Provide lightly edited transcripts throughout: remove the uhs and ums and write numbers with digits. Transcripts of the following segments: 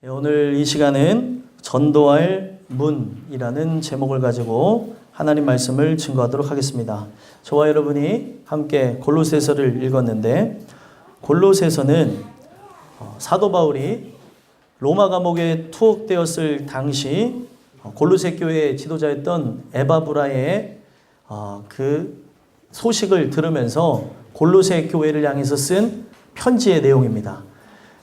오늘 이 시간은 전도할 문이라는 제목을 가지고 하나님 말씀을 증거하도록 하겠습니다. 저와 여러분이 함께 골로새서를 읽었는데, 골로새서는 사도 바울이 로마 감옥에 투옥되었을 당시 골로새 교회의 지도자였던 에바브라의 그 소식을 들으면서 골로새 교회를 향해서 쓴 편지의 내용입니다.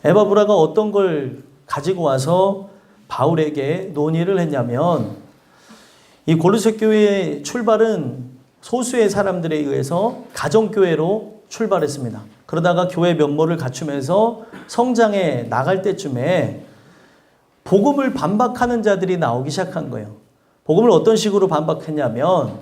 에바브라가 어떤 걸 가지고 와서 바울에게 논의를 했냐면, 이 골로새 교회의 출발은 소수의 사람들에 의해서 가정교회로 출발했습니다. 그러다가 교회 면모를 갖추면서 성장해 나갈 때쯤에 복음을 반박하는 자들이 나오기 시작한 거예요. 복음을 어떤 식으로 반박했냐면,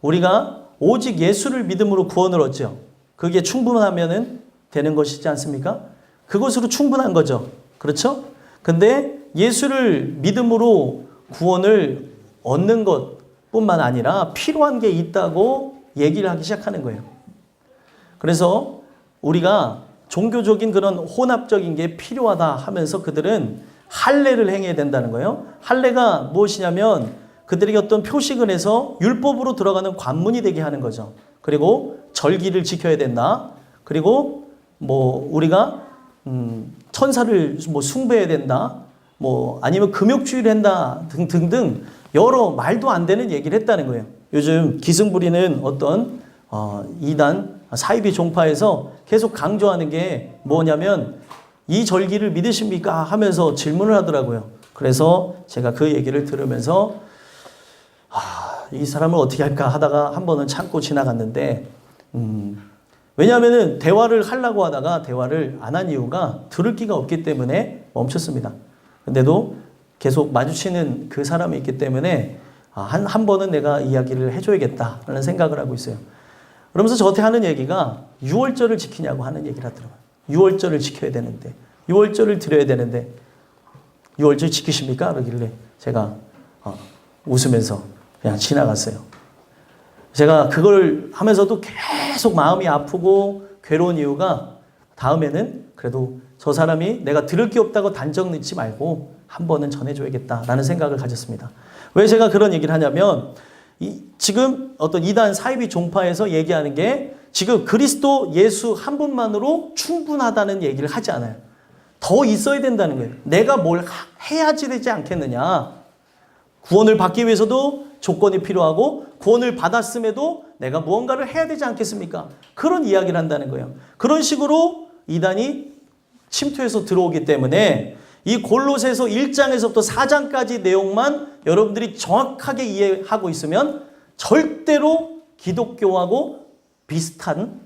우리가 오직 예수를 믿음으로 구원을 얻죠. 그게 충분하면 되는 것이지 않습니까? 그것으로 충분한 거죠. 그렇죠? 근데 예수를 믿음으로 구원을 얻는 것뿐만 아니라 필요한 게 있다고 얘기를 하기 시작하는 거예요. 그래서 우리가 종교적인 그런 혼합적인 게 필요하다 하면서 그들은 할례를 행해야 된다는 거예요. 할례가 무엇이냐면 그들에게 어떤 표식을 해서 율법으로 들어가는 관문이 되게 하는 거죠. 그리고 절기를 지켜야 된다. 그리고 우리가 천사를 숭배해야 된다. 아니면 금욕주의를 한다. 등등 여러 말도 안 되는 얘기를 했다는 거예요. 요즘 기승 부리는 어떤 이단 사이비 종파에서 계속 강조하는 게 뭐냐면, 이 절기를 믿으십니까? 하면서 질문을 하더라고요. 그래서 제가 그 얘기를 들으면서 이 사람을 어떻게 할까 하다가 한 번은 참고 지나갔는데, 왜냐하면 대화를 하려고 하다가 대화를 안 한 이유가 들을 기가 없기 때문에 멈췄습니다. 근데도 계속 마주치는 그 사람이 있기 때문에 한 번은 내가 이야기를 해줘야겠다라는 생각을 하고 있어요. 그러면서 저한테 하는 얘기가 6월절을 지키냐고 하는 얘기를 하더라고요. 6월절을 지켜야 되는데, 6월절을 드려야 되는데 6월절 지키십니까? 그러길래 제가 웃으면서 그냥 지나갔어요. 제가 그걸 하면서도 계속 마음이 아프고 괴로운 이유가, 다음에는 그래도 저 사람이 내가 들을 게 없다고 단정 짓지 말고 한 번은 전해줘야겠다라는 생각을 가졌습니다. 왜 제가 그런 얘기를 하냐면, 지금 어떤 이단 사이비 종파에서 얘기하는 게 지금 그리스도 예수 한 분만으로 충분하다는 얘기를 하지 않아요. 더 있어야 된다는 거예요. 내가 뭘 해야지 되지 않겠느냐. 구원을 받기 위해서도 조건이 필요하고, 구원을 받았음에도 내가 무언가를 해야 되지 않겠습니까? 그런 이야기를 한다는 거예요. 그런 식으로 이단이 침투해서 들어오기 때문에 이 골로새서 1장에서부터 4장까지 내용만 여러분들이 정확하게 이해하고 있으면 절대로 기독교하고 비슷한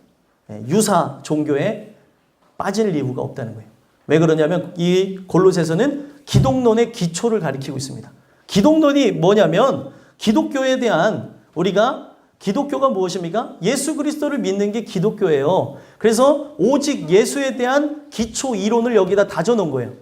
유사 종교에 빠질 이유가 없다는 거예요. 왜 그러냐면 이 골로새서는 기독론의 기초를 가리키고 있습니다. 기독론이 뭐냐면, 기독교에 대한, 기독교가 무엇입니까? 예수 그리스도를 믿는 게 기독교예요. 그래서 오직 예수에 대한 기초 이론을 여기다 다져놓은 거예요.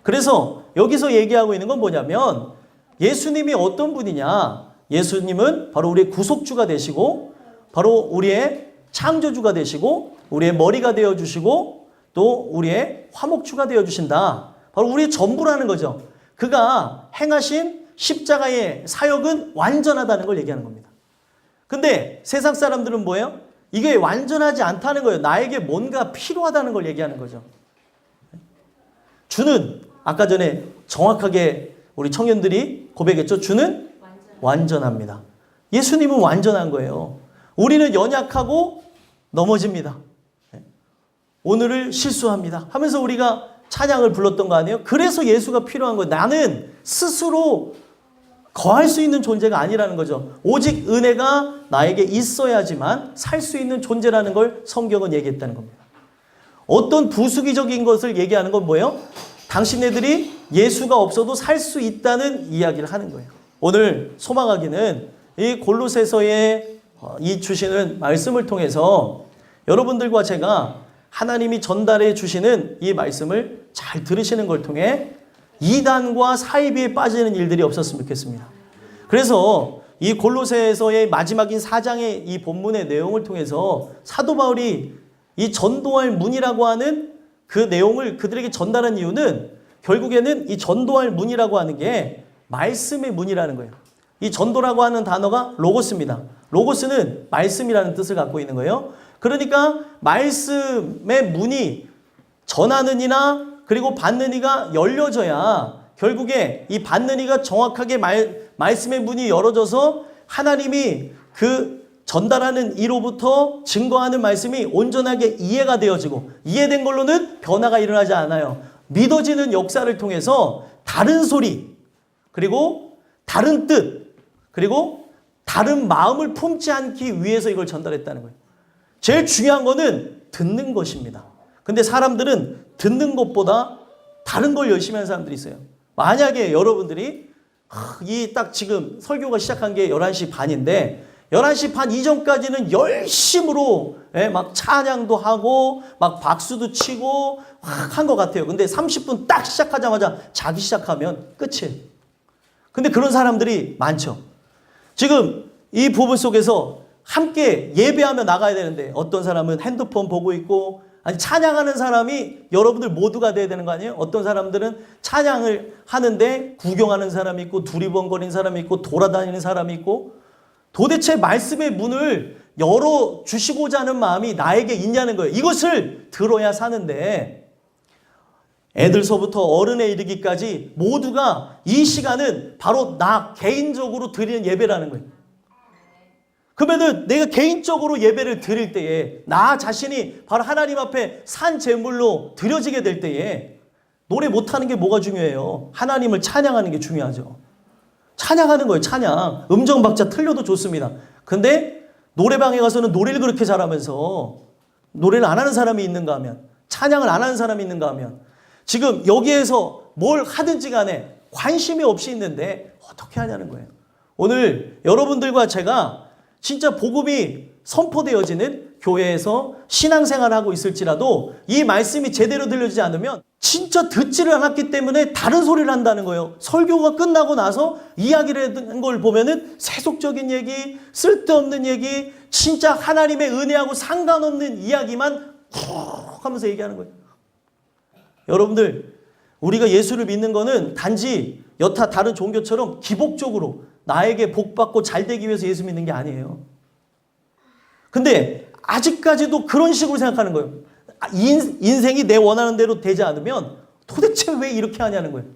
그래서 여기서 얘기하고 있는 건 뭐냐면, 예수님이 어떤 분이냐? 예수님은 바로 우리의 구속주가 되시고, 바로 우리의 창조주가 되시고, 우리의 머리가 되어주시고, 또 우리의 화목주가 되어주신다. 바로 우리의 전부라는 거죠. 그가 행하신 십자가의 사역은 완전하다는 걸 얘기하는 겁니다. 근데 세상 사람들은 뭐예요? 이게 완전하지 않다는 거예요. 나에게 뭔가 필요하다는 걸 얘기하는 거죠. 주는 아까 전에 정확하게 우리 청년들이 고백했죠. 주는 완전합니다. 예수님은 완전한 거예요. 우리는 연약하고 넘어집니다. 오늘을 실수합니다 하면서 우리가 찬양을 불렀던 거 아니에요? 그래서 예수가 필요한 거예요. 나는 스스로 거할 수 있는 존재가 아니라는 거죠. 오직 은혜가 나에게 있어야지만 살 수 있는 존재라는 걸 성경은 얘기했다는 겁니다. 어떤 부수기적인 것을 얘기하는 건 뭐예요? 당신네들이 예수가 없어도 살 수 있다는 이야기를 하는 거예요. 오늘 소망하기는 이 골로새서에 이 주시는 말씀을 통해서 여러분들과 제가 하나님이 전달해 주시는 이 말씀을 잘 들으시는 걸 통해 이단과 사이비에 빠지는 일들이 없었으면 좋겠습니다. 그래서 이 골로새서의 마지막인 4장의 이 본문의 내용을 통해서 사도 바울이 이 전도할 문이라고 하는 그 내용을 그들에게 전달한 이유는 결국에는 이 전도할 문이라고 하는 게 말씀의 문이라는 거예요. 이 전도라고 하는 단어가 로고스입니다. 로고스는 말씀이라는 뜻을 갖고 있는 거예요. 그러니까 말씀의 문이 전하는 이나 그리고 받는 이가 열려져야 결국에 이 받는 이가 정확하게 말씀의 문이 열어져서 하나님이 그 전달하는 이로부터 증거하는 말씀이 온전하게 이해가 되어지고 이해된 걸로는 변화가 일어나지 않아요. 믿어지는 역사를 통해서 다른 소리 그리고 다른 뜻 그리고 다른 마음을 품지 않기 위해서 이걸 전달했다는 거예요. 제일 중요한 거는 듣는 것입니다. 근데 사람들은 듣는 것보다 다른 걸 열심히 하는 사람들이 있어요. 만약에 여러분들이 이 딱 지금 설교가 시작한 게 11시 반인데 11시 반 이전까지는 열심으로 막 찬양도 하고 막 박수도 치고 한 것 같아요. 근데 30분 딱 시작하자마자 자기 시작하면 끝이에요. 근데 그런 사람들이 많죠. 지금 이 부분 속에서 함께 예배하며 나가야 되는데 어떤 사람은 핸드폰 보고 있고 아니 찬양하는 사람이 여러분들 모두가 돼야 되는 거 아니에요? 어떤 사람들은 찬양을 하는데 구경하는 사람이 있고 두리번거리는 사람이 있고 돌아다니는 사람이 있고 도대체 말씀의 문을 열어주시고자 하는 마음이 나에게 있냐는 거예요. 이것을 들어야 사는데 애들서부터 어른에 이르기까지 모두가 이 시간은 바로 나 개인적으로 드리는 예배라는 거예요. 그러면은 내가 개인적으로 예배를 드릴 때에 나 자신이 바로 하나님 앞에 산 제물로 드려지게 될 때에 노래 못하는 게 뭐가 중요해요? 하나님을 찬양하는 게 중요하죠. 찬양하는 거예요. 찬양. 음정 박자 틀려도 좋습니다. 근데 노래방에 가서는 노래를 그렇게 잘하면서 노래를 안 하는 사람이 있는가 하면 찬양을 안 하는 사람이 있는가 하면 지금 여기에서 뭘 하든지 간에 관심이 없이 있는데 어떻게 하냐는 거예요. 오늘 여러분들과 제가 진짜 복음이 선포되어지는 교회에서 신앙생활을 하고 있을지라도 이 말씀이 제대로 들려지지 않으면 진짜 듣지를 않았기 때문에 다른 소리를 한다는 거예요. 설교가 끝나고 나서 이야기를 하는 걸 보면은 세속적인 얘기, 쓸데없는 얘기, 진짜 하나님의 은혜하고 상관없는 이야기만 쿡 하면서 얘기하는 거예요. 여러분들, 우리가 예수를 믿는 거는 단지 여타 다른 종교처럼 기복적으로 나에게 복받고 잘되기 위해서 예수 믿는 게 아니에요. 근데 아직까지도 그런 식으로 생각하는 거예요. 인생이 내 원하는 대로 되지 않으면 도대체 왜 이렇게 하냐는 거예요.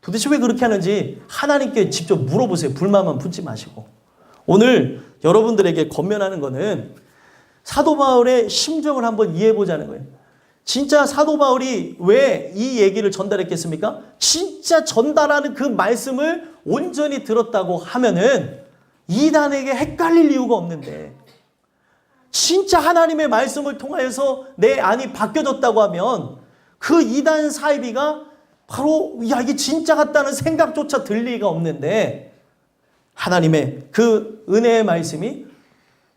도대체 왜 그렇게 하는지 하나님께 직접 물어보세요. 불만만 품지 마시고. 오늘 여러분들에게 권면하는 거는 사도 바울의 심정을 한번 이해해 보자는 거예요. 진짜 사도 바울이 왜 이 얘기를 전달했겠습니까? 진짜 전달하는 그 말씀을 온전히 들었다고 하면은 이단에게 헷갈릴 이유가 없는데 진짜 하나님의 말씀을 통하여서 내 안이 바뀌어졌다고 하면 그 이단 사이비가 바로 야 이게 진짜 같다는 생각조차 들 리가 없는데 하나님의 그 은혜의 말씀이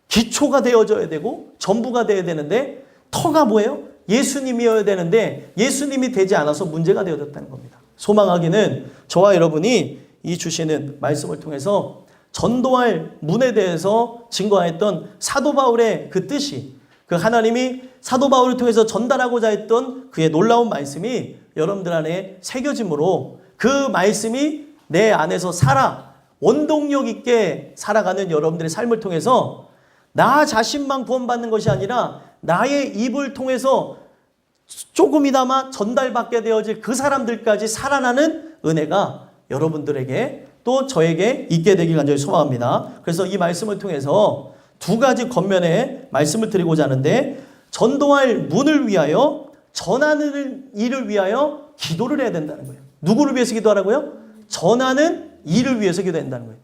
기초가 되어져야 되고 전부가 되어야 되는데 터가 뭐예요? 예수님이어야 되는데 예수님이 되지 않아서 문제가 되어졌다는 겁니다. 소망하기는 저와 여러분이 이 주시는 말씀을 통해서 전도할 문에 대해서 증거했던 사도 바울의 그 뜻이 그 하나님이 사도 바울을 통해서 전달하고자 했던 그의 놀라운 말씀이 여러분들 안에 새겨짐으로 그 말씀이 내 안에서 살아 원동력 있게 살아가는 여러분들의 삶을 통해서 나 자신만 구원받는 것이 아니라 나의 입을 통해서 조금이나마 전달받게 되어질 그 사람들까지 살아나는 은혜가 여러분들에게 또 저에게 있게 되길 간절히 소망합니다. 그래서 이 말씀을 통해서 두 가지 겉면에 말씀을 드리고자 하는데 전도할 문을 위하여 전하는 일을 위하여 기도를 해야 된다는 거예요. 누구를 위해서 기도하라고요? 전하는 일을 위해서 기도한다는 거예요.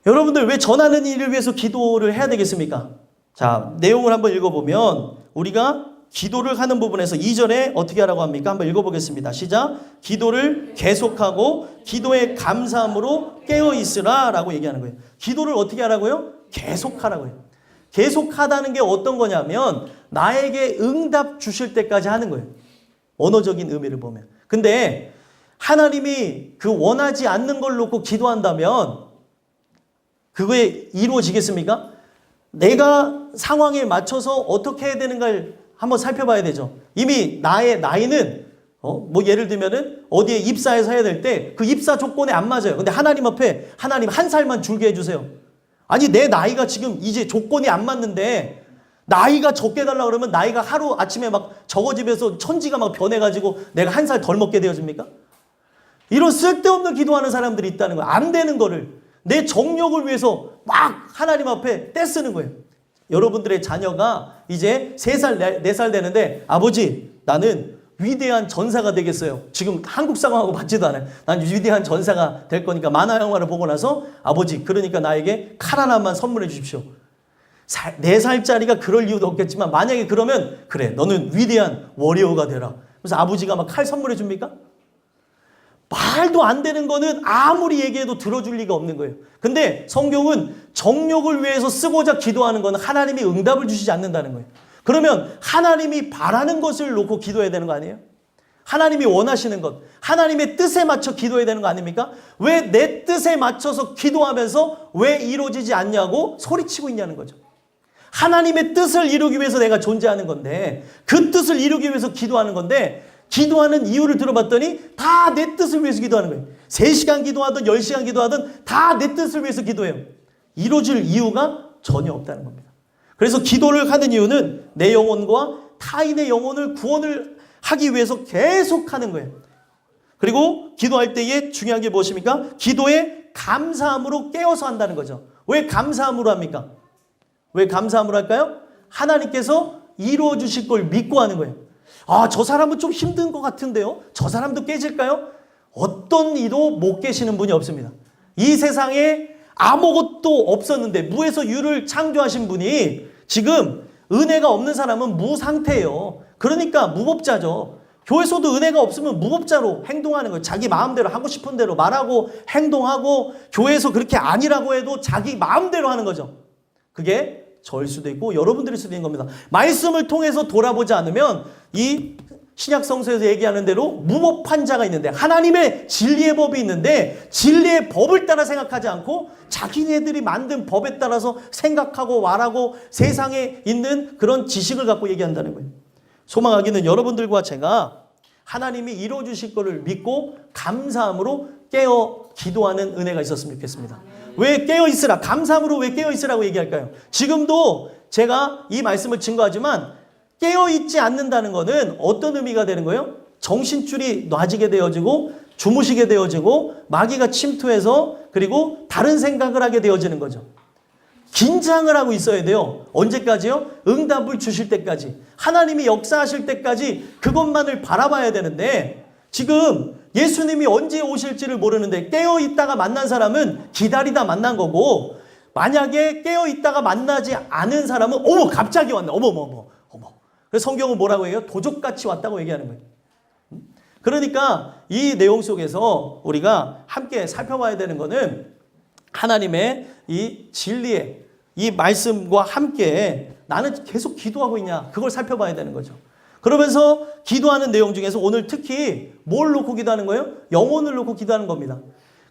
여러분들 왜 전하는 일을 위해서 기도를 해야 되겠습니까? 자, 내용을 한번 읽어보면 우리가 기도를 하는 부분에서 2절에 어떻게 하라고 합니까? 한번 읽어보겠습니다. 시작. 기도를 계속하고 기도에 감사함으로 깨어있으라 라고 얘기하는 거예요. 기도를 어떻게 하라고요? 계속하라고요. 계속하다는 게 어떤 거냐면 나에게 응답 주실 때까지 하는 거예요. 언어적인 의미를 보면. 근데 하나님이 그 원하지 않는 걸 놓고 기도한다면 그거에 이루어지겠습니까? 내가 상황에 맞춰서 어떻게 해야 되는가를 한번 살펴봐야 되죠. 이미 나의 나이는 뭐 예를 들면은 어디에 입사해서 해야 될 때 그 입사 조건에 안 맞아요. 근데 하나님 앞에 하나님 한 살만 줄게 해주세요. 아니 내 나이가 지금 이제 조건이 안 맞는데 나이가 적게 달라 그러면 나이가 하루 아침에 막 적어지면서 천지가 막 변해가지고 내가 한 살 덜 먹게 되어집니까? 이런 쓸데없는 기도하는 사람들이 있다는 거예요. 안 되는 거를 내 정력을 위해서 막 하나님 앞에 떼쓰는 거예요. 여러분들의 자녀가 이제 3살, 4살 되는데 아버지 나는 위대한 전사가 되겠어요. 지금 한국 상황하고 맞지도 않아요. 난 위대한 전사가 될 거니까 만화 영화를 보고 나서 아버지 그러니까 나에게 칼 하나만 선물해 주십시오. 4살짜리가 그럴 이유도 없겠지만 만약에 그러면 그래 너는 위대한 워리어가 되라. 그래서 아버지가 막 칼 선물해 줍니까? 말도 안 되는 거는 아무리 얘기해도 들어줄 리가 없는 거예요. 근데 성경은 정욕을 위해서 쓰고자 기도하는 건 하나님이 응답을 주시지 않는다는 거예요. 그러면 하나님이 바라는 것을 놓고 기도해야 되는 거 아니에요? 하나님이 원하시는 것, 하나님의 뜻에 맞춰 기도해야 되는 거 아닙니까? 왜 내 뜻에 맞춰서 기도하면서 왜 이루어지지 않냐고 소리치고 있냐는 거죠. 하나님의 뜻을 이루기 위해서 내가 존재하는 건데 그 뜻을 이루기 위해서 기도하는 건데 기도하는 이유를 들어봤더니 다 내 뜻을 위해서 기도하는 거예요. 3시간 기도하든 10시간 기도하든 다 내 뜻을 위해서 기도해요. 이루어질 이유가 전혀 없다는 겁니다. 그래서 기도를 하는 이유는 내 영혼과 타인의 영혼을 구원을 하기 위해서 계속 하는 거예요. 그리고 기도할 때에 중요한 게 무엇입니까? 기도에 감사함으로 깨어서 한다는 거죠. 왜 감사함으로 합니까? 왜 감사함으로 할까요? 하나님께서 이루어 주실 걸 믿고 하는 거예요. 아, 저 사람은 좀 힘든 것 같은데요? 저 사람도 깨질까요? 어떤 이도 못 깨시는 분이 없습니다. 이 세상에 아무것도 없었는데 무에서 유를 창조하신 분이 지금 은혜가 없는 사람은 무상태예요. 그러니까 무법자죠. 교회에서도 은혜가 없으면 무법자로 행동하는 거예요. 자기 마음대로 하고 싶은 대로 말하고 행동하고 교회에서 그렇게 아니라고 해도 자기 마음대로 하는 거죠. 그게 저일 수도 있고 여러분들일 수도 있는 겁니다. 말씀을 통해서 돌아보지 않으면 이 신약 성서에서 얘기하는 대로 무법한 자가 있는데 하나님의 진리의 법이 있는데 진리의 법을 따라 생각하지 않고 자기네들이 만든 법에 따라서 생각하고 말하고 세상에 있는 그런 지식을 갖고 얘기한다는 거예요. 소망하기는 여러분들과 제가 하나님이 이루어 주실 것을 믿고 감사함으로 깨어 기도하는 은혜가 있었으면 좋겠습니다. 왜 깨어 있으라? 감사함으로 왜 깨어 있으라고 얘기할까요? 지금도 제가 이 말씀을 증거하지만 깨어있지 않는다는 것은 어떤 의미가 되는 거예요? 정신줄이 놔지게 되어지고 주무시게 되어지고 마귀가 침투해서 그리고 다른 생각을 하게 되어지는 거죠. 긴장을 하고 있어야 돼요. 언제까지요? 응답을 주실 때까지. 하나님이 역사하실 때까지 그것만을 바라봐야 되는데 지금 예수님이 언제 오실지를 모르는데 깨어있다가 만난 사람은 기다리다 만난 거고 만약에 깨어있다가 만나지 않은 사람은 어머 갑자기 왔네. 어머. 그래서 성경은 뭐라고 해요? 도적같이 왔다고 얘기하는 거예요. 그러니까 이 내용 속에서 우리가 함께 살펴봐야 되는 것은 하나님의 이 진리의 이 말씀과 함께 나는 계속 기도하고 있냐 그걸 살펴봐야 되는 거죠. 그러면서 기도하는 내용 중에서 오늘 특히 뭘 놓고 기도하는 거예요? 영혼을 놓고 기도하는 겁니다.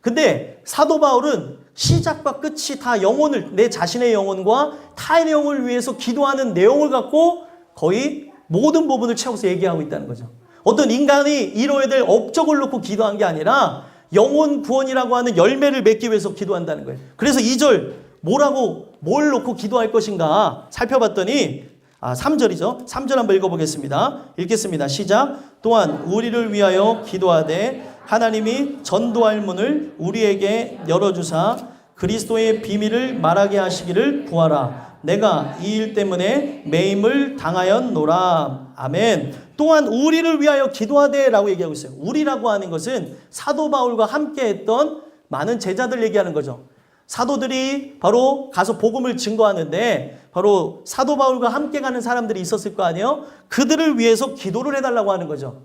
근데 사도 바울은 시작과 끝이 다 영혼을 내 자신의 영혼과 타인의 영혼을 위해서 기도하는 내용을 갖고 거의 모든 부분을 채워서 얘기하고 있다는 거죠. 어떤 인간이 이루어야 될 업적을 놓고 기도한 게 아니라 영혼 구원이라고 하는 열매를 맺기 위해서 기도한다는 거예요. 그래서 2절 뭘 놓고 기도할 것인가 살펴봤더니 3절이죠. 3절 한번 읽어보겠습니다. 읽겠습니다. 시작. 또한 우리를 위하여 기도하되 하나님이 전도할 문을 우리에게 열어주사 그리스도의 비밀을 말하게 하시기를 구하라. 내가 이 일 때문에 매임을 당하였노라. 아멘. 또한 우리를 위하여 기도하되 라고 얘기하고 있어요. 우리라고 하는 것은 사도 바울과 함께 했던 많은 제자들 얘기하는 거죠. 사도들이 바로 가서 복음을 증거하는데 바로 사도 바울과 함께 가는 사람들이 있었을 거 아니에요? 그들을 위해서 기도를 해달라고 하는 거죠.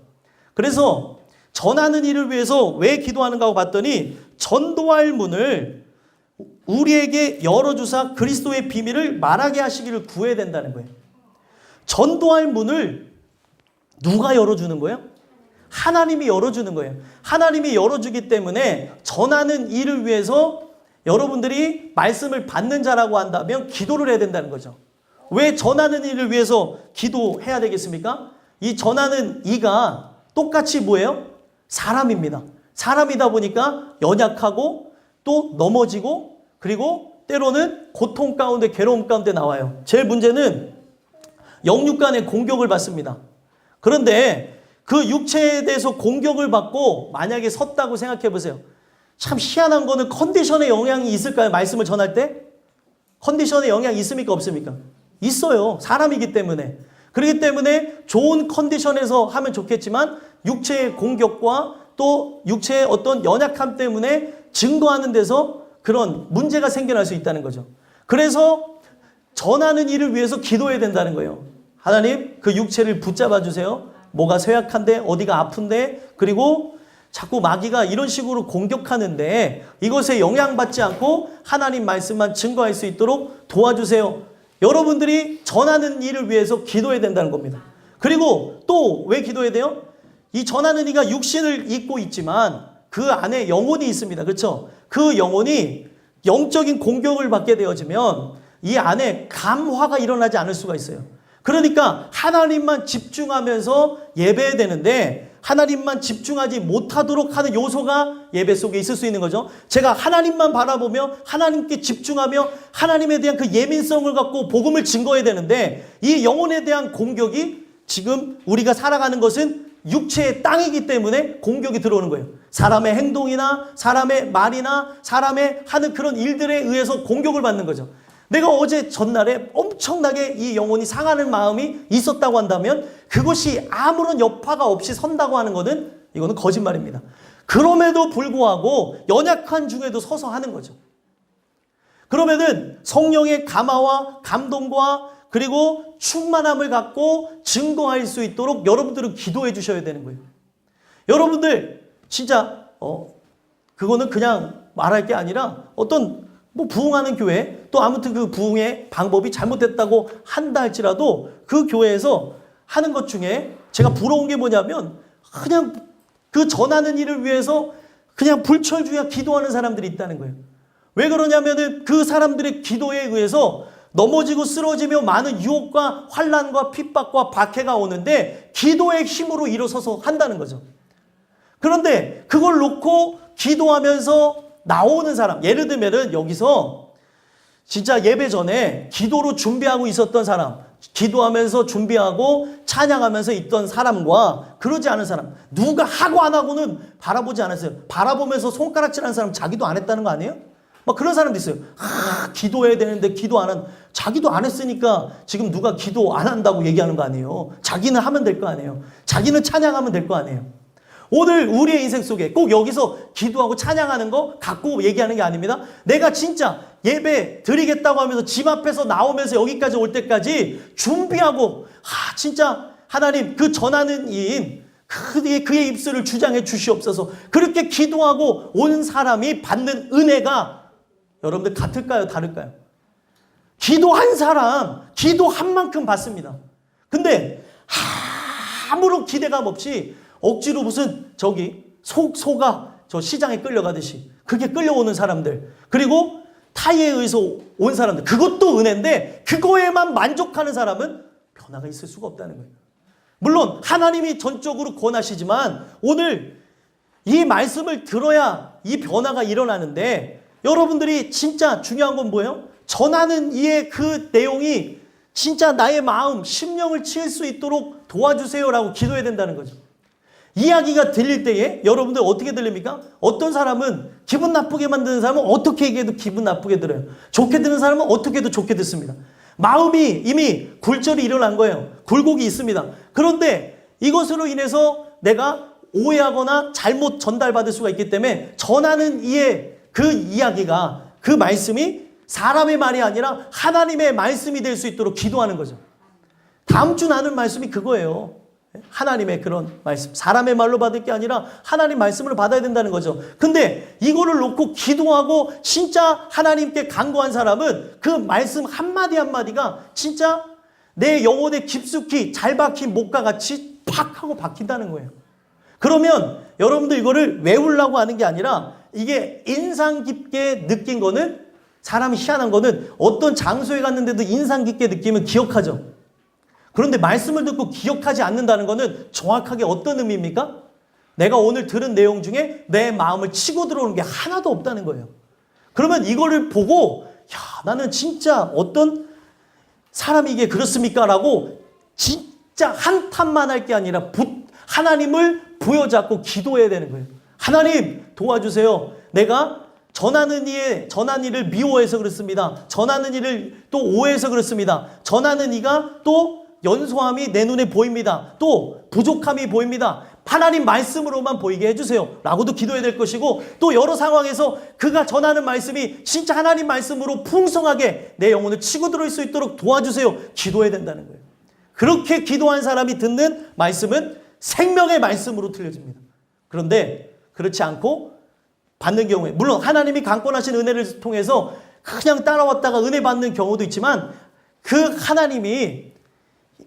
그래서 전하는 일을 위해서 왜 기도하는가 하고 봤더니 전도할 문을 우리에게 열어주사 그리스도의 비밀을 말하게 하시기를 구해야 된다는 거예요. 전도할 문을 누가 열어주는 거예요? 하나님이 열어주는 거예요. 하나님이 열어주기 때문에 전하는 일을 위해서 여러분들이 말씀을 받는 자라고 한다면 기도를 해야 된다는 거죠. 왜 전하는 일을 위해서 기도해야 되겠습니까? 이 전하는 이가 똑같이 뭐예요? 사람입니다. 사람이다 보니까 연약하고 또 넘어지고 그리고 때로는 고통 가운데 괴로움 가운데 나와요. 제일 문제는 영육 간의 공격을 받습니다. 그런데 그 육체에 대해서 공격을 받고 만약에 섰다고 생각해 보세요. 참 희한한 거는 컨디션에 영향이 있을까요? 말씀을 전할 때? 컨디션에 영향이 있습니까? 없습니까? 있어요. 사람이기 때문에. 그렇기 때문에 좋은 컨디션에서 하면 좋겠지만 육체의 공격과 또 육체의 어떤 연약함 때문에 증거하는 데서 그런 문제가 생겨날 수 있다는 거죠. 그래서 전하는 일을 위해서 기도해야 된다는 거예요. 하나님, 그 육체를 붙잡아 주세요. 뭐가 쇠약한데, 어디가 아픈데, 그리고 자꾸 마귀가 이런 식으로 공격하는데 이것에 영향받지 않고 하나님 말씀만 증거할 수 있도록 도와주세요. 여러분들이 전하는 일을 위해서 기도해야 된다는 겁니다. 그리고 또 왜 기도해야 돼요? 이 전하는 이가 육신을 입고 있지만 그 안에 영혼이 있습니다. 그렇죠? 그 영혼이 영적인 공격을 받게 되어지면 이 안에 감화가 일어나지 않을 수가 있어요. 그러니까 하나님만 집중하면서 예배해야 되는데 하나님만 집중하지 못하도록 하는 요소가 예배 속에 있을 수 있는 거죠. 제가 하나님만 바라보며 하나님께 집중하며 하나님에 대한 그 예민성을 갖고 복음을 증거해야 되는데 이 영혼에 대한 공격이 지금 우리가 살아가는 것은 육체의 땅이기 때문에 공격이 들어오는 거예요. 사람의 행동이나 사람의 말이나 사람의 하는 그런 일들에 의해서 공격을 받는 거죠. 내가 어제 전날에 엄청나게 이 영혼이 상하는 마음이 있었다고 한다면 그것이 아무런 여파가 없이 선다고 하는 것은 이거는 거짓말입니다. 그럼에도 불구하고 연약한 중에도 서서 하는 거죠. 그러면은 성령의 감화와 감동과 그리고 충만함을 갖고 증거할 수 있도록 여러분들은 기도해 주셔야 되는 거예요. 여러분들 진짜 그거는 그냥 말할 게 아니라 어떤 부흥하는 교회 또 아무튼 그 부흥의 방법이 잘못됐다고 한다 할지라도 그 교회에서 하는 것 중에 제가 부러운 게 뭐냐면 그냥 그 전하는 일을 위해서 그냥 불철주야 기도하는 사람들이 있다는 거예요. 왜 그러냐면은 그 사람들의 기도에 의해서 넘어지고 쓰러지며 많은 유혹과 환난과 핍박과 박해가 오는데 기도의 힘으로 일어서서 한다는 거죠. 그런데 그걸 놓고 기도하면서 나오는 사람, 예를 들면은 여기서 진짜 예배 전에 기도로 준비하고 있었던 사람, 기도하면서 준비하고 찬양하면서 있던 사람과 그러지 않은 사람, 누가 하고 안 하고는 바라보지 않았어요. 바라보면서 손가락질하는 사람 자기도 안 했다는 거 아니에요? 막 그런 사람도 있어요. 기도해야 되는데 기도 안 한, 자기도 안 했으니까 지금 누가 기도 안 한다고 얘기하는 거 아니에요. 자기는 하면 될 거 아니에요. 자기는 찬양하면 될 거 아니에요. 오늘 우리의 인생 속에 꼭 여기서 기도하고 찬양하는 거 갖고 얘기하는 게 아닙니다. 내가 진짜 예배 드리겠다고 하면서 집 앞에서 나오면서 여기까지 올 때까지 준비하고 진짜 하나님 그 전하는 이인 그의 입술을 주장해 주시옵소서. 그렇게 기도하고 온 사람이 받는 은혜가 여러분들 같을까요? 다를까요? 기도한 사람 기도한 만큼 받습니다. 근데 아무런 기대감 없이 억지로 무슨 소가 저 시장에 끌려가듯이 그렇게 끌려오는 사람들, 그리고 타의에 의해서 온 사람들, 그것도 은혜인데 그거에만 만족하는 사람은 변화가 있을 수가 없다는 거예요. 물론 하나님이 전적으로 권하시지만 오늘 이 말씀을 들어야 이 변화가 일어나는데 여러분들이 진짜 중요한 건 뭐예요? 전하는 이의 그 내용이 진짜 나의 마음, 심령을 치일 수 있도록 도와주세요라고 기도해야 된다는 거죠. 이야기가 들릴 때에 여러분들 어떻게 들립니까? 어떤 사람은 기분 나쁘게 만드는 사람은 어떻게 얘기해도 기분 나쁘게 들어요. 좋게 듣는 사람은 어떻게 해도 좋게 듣습니다. 마음이 이미 굴절이 일어난 거예요. 굴곡이 있습니다. 그런데 이것으로 인해서 내가 오해하거나 잘못 전달받을 수가 있기 때문에 전하는 이의 그 이야기가, 그 말씀이 사람의 말이 아니라 하나님의 말씀이 될 수 있도록 기도하는 거죠. 다음 주 나눌 말씀이 그거예요. 하나님의 그런 말씀, 사람의 말로 받을 게 아니라 하나님 말씀을 받아야 된다는 거죠. 근데 이거를 놓고 기도하고 진짜 하나님께 간구한 사람은 그 말씀 한마디 한마디가 진짜 내 영혼에 깊숙이 잘 박힌 못과 같이 팍 하고 박힌다는 거예요. 그러면 여러분들 이거를 외우려고 하는 게 아니라 이게 인상 깊게 느낀 거는, 사람이 희한한 거는 어떤 장소에 갔는데도 인상 깊게 느끼면 기억하죠. 그런데 말씀을 듣고 기억하지 않는다는 것은 정확하게 어떤 의미입니까? 내가 오늘 들은 내용 중에 내 마음을 치고 들어오는 게 하나도 없다는 거예요. 그러면 이거를 보고 야, 나는 진짜 어떤 사람이 이게 그렇습니까? 라고 진짜 한탄만 할 게 아니라 하나님을 부여잡고 기도해야 되는 거예요. 하나님 도와주세요. 내가 전하는 일을 미워해서 그렇습니다. 전하는 일을 또 오해해서 그렇습니다. 전하는 이가 또 연소함이 내 눈에 보입니다. 또 부족함이 보입니다. 하나님 말씀으로만 보이게 해주세요. 라고도 기도해야 될 것이고, 또 여러 상황에서 그가 전하는 말씀이 진짜 하나님 말씀으로 풍성하게 내 영혼을 치고 들어올 수 있도록 도와주세요. 기도해야 된다는 거예요. 그렇게 기도한 사람이 듣는 말씀은 생명의 말씀으로 들려집니다. 그런데 그렇지 않고 받는 경우에, 물론 하나님이 강권하신 은혜를 통해서 그냥 따라왔다가 은혜 받는 경우도 있지만, 그 하나님이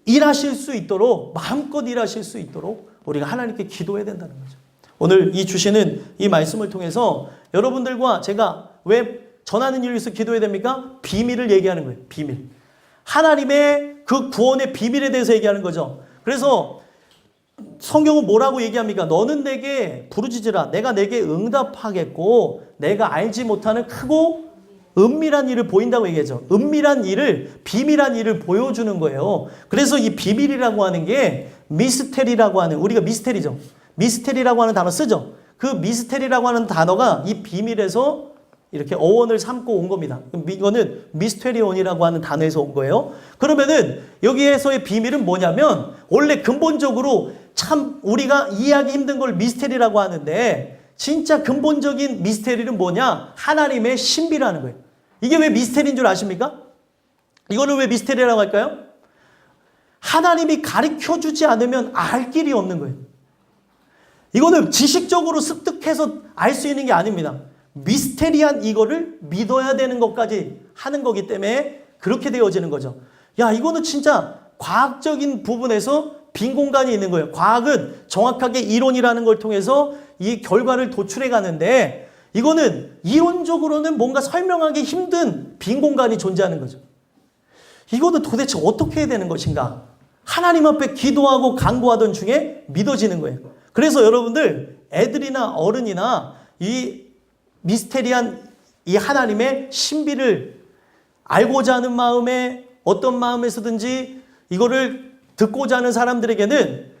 일하실 수 있도록, 마음껏 일하실 수 있도록 우리가 하나님께 기도해야 된다는 거죠. 오늘 이 주시는 이 말씀을 통해서 여러분들과 제가 왜 전하는 일을 위해서 기도해야 됩니까? 비밀을 얘기하는 거예요. 비밀. 하나님의 그 구원의 비밀에 대해서 얘기하는 거죠. 그래서 성경은 뭐라고 얘기합니까? 너는 내게 부르짖으라. 내가 내게 응답하겠고 내가 알지 못하는 크고 은밀한 일을 보인다고 얘기하죠. 은밀한 일을, 비밀한 일을 보여주는 거예요. 그래서 이 비밀이라고 하는 게 미스테리라고 하는, 우리가 미스테리죠. 미스테리라고 하는 단어 쓰죠. 그 미스테리라고 하는 단어가 이 비밀에서 이렇게 어원을 삼고 온 겁니다. 이거는 미스테리온이라고 하는 단어에서 온 거예요. 그러면은 여기에서의 비밀은 뭐냐면, 원래 근본적으로 참 우리가 이해하기 힘든 걸 미스테리라고 하는데, 진짜 근본적인 미스테리는 뭐냐? 하나님의 신비라는 거예요. 이게 왜 미스테리인 줄 아십니까? 이거는 왜 미스테리라고 할까요? 하나님이 가르쳐주지 않으면 알 길이 없는 거예요. 이거는 지식적으로 습득해서 알 수 있는 게 아닙니다. 미스테리한 이거를 믿어야 되는 것까지 하는 거기 때문에 그렇게 되어지는 거죠. 야, 이거는 진짜 과학적인 부분에서 빈 공간이 있는 거예요. 과학은 정확하게 이론이라는 걸 통해서 이 결과를 도출해 가는데, 이거는 이론적으로는 뭔가 설명하기 힘든 빈 공간이 존재하는 거죠. 이거는 도대체 어떻게 해야 되는 것인가? 하나님 앞에 기도하고 간구하던 중에 믿어지는 거예요. 그래서 여러분들, 애들이나 어른이나 이 미스테리한 이 하나님의 신비를 알고자 하는 마음에, 어떤 마음에서든지 이거를 듣고자 하는 사람들에게는,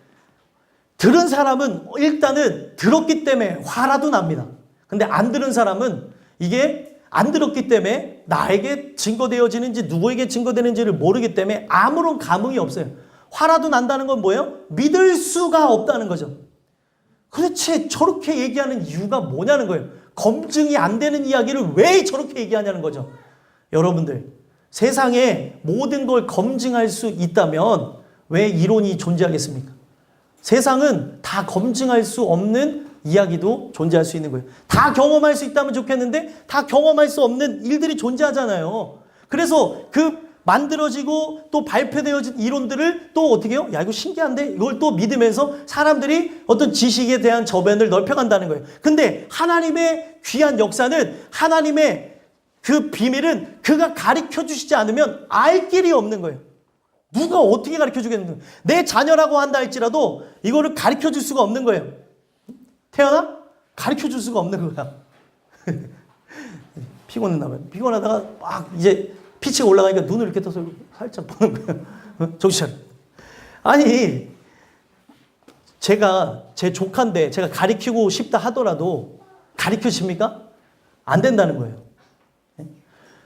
들은 사람은 일단은 들었기 때문에 화라도 납니다. 근데 안 들은 사람은 이게 안 들었기 때문에 나에게 증거되어지는지 누구에게 증거되는지를 모르기 때문에 아무런 감흥이 없어요. 화라도 난다는 건 뭐예요? 믿을 수가 없다는 거죠. 도대체 저렇게 얘기하는 이유가 뭐냐는 거예요. 검증이 안 되는 이야기를 왜 저렇게 얘기하냐는 거죠. 여러분들, 세상에 모든 걸 검증할 수 있다면 왜 이론이 존재하겠습니까? 세상은 다 검증할 수 없는 이야기도 존재할 수 있는 거예요. 다 경험할 수 있다면 좋겠는데 다 경험할 수 없는 일들이 존재하잖아요. 그래서 그 만들어지고 또 발표되어진 이론들을 또 어떻게 해요? 야, 이거 신기한데? 이걸 또 믿으면서 사람들이 어떤 지식에 대한 저변을 넓혀간다는 거예요. 근데 하나님의 귀한 역사는, 하나님의 그 비밀은 그가 가르쳐 주시지 않으면 알 길이 없는 거예요. 누가 어떻게 가르쳐 주겠는데, 내 자녀라고 한다 할지라도 이거를 가르쳐 줄 수가 없는 거예요. 태어나? 가르쳐 줄 수가 없는 거야. 피곤했나 봐요. 피곤하다가 막 이제 피치가 올라가니까 눈을 이렇게 떠서 살짝 보는 거예요. 정신 차려. 아니, 제가 제 조카인데 제가 가르치고 싶다 하더라도 가르쳐집니까? 안 된다는 거예요.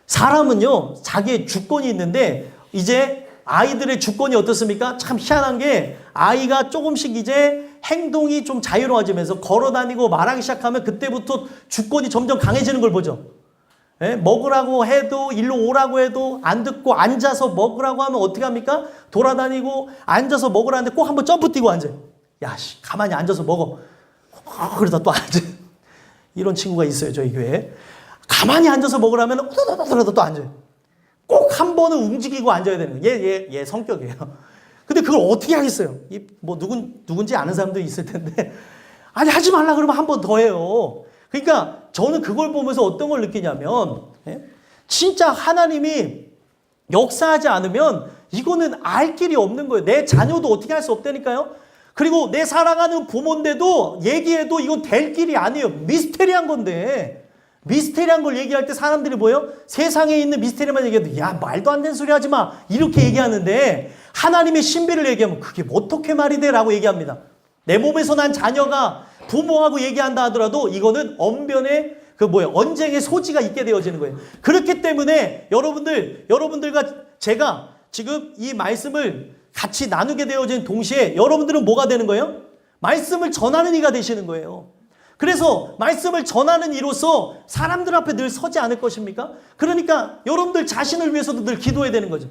사람은요, 자기의 주권이 있는데, 이제 아이들의 주권이 어떻습니까? 참 희한한 게, 아이가 조금씩 이제 행동이 좀 자유로워지면서 걸어다니고 말하기 시작하면 그때부터 주권이 점점 강해지는 걸 보죠. 예? 먹으라고 해도, 일로 오라고 해도 안 듣고 앉아서 먹으라고 하면 어떻게 합니까? 돌아다니고 앉아서 먹으라는데 꼭 한번 점프 뛰고 앉아요. 야, 씨, 가만히 앉아서 먹어. 그러다 또 앉아. 이런 친구가 있어요, 저희 교회에. 가만히 앉아서 먹으라면 우다다다다다 또 앉아요. 꼭 한 번은 움직이고 앉아야 되는 거예요. 얘 성격이에요. 근데 그걸 어떻게 하겠어요? 뭐 누군지 아는 사람도 있을 텐데, 아니 하지 말라 그러면 한 번 더 해요. 그러니까 저는 그걸 보면서 어떤 걸 느끼냐면, 진짜 하나님이 역사하지 않으면 이거는 알 길이 없는 거예요. 내 자녀도 어떻게 할 수 없다니까요. 그리고 내 사랑하는 부모인데도 얘기해도 이건 될 길이 아니에요. 미스테리한 건데. 미스테리한 걸 얘기할 때 사람들이 뭐예요? 세상에 있는 미스테리만 얘기해도 야 말도 안 되는 소리 하지 마 이렇게 얘기하는데, 하나님의 신비를 얘기하면 그게 어떻게 말이 돼? 라고 얘기합니다. 내 몸에서 난 자녀가 부모하고 얘기한다 하더라도 이거는 언변의 언쟁의 소지가 있게 되어지는 거예요. 그렇기 때문에 여러분들과 제가 지금 이 말씀을 같이 나누게 되어진 동시에 여러분들은 뭐가 되는 거예요? 말씀을 전하는 이가 되시는 거예요. 그래서 말씀을 전하는 이로서 사람들 앞에 늘 서지 않을 것입니까? 그러니까 여러분들 자신을 위해서도 늘 기도해야 되는 거죠.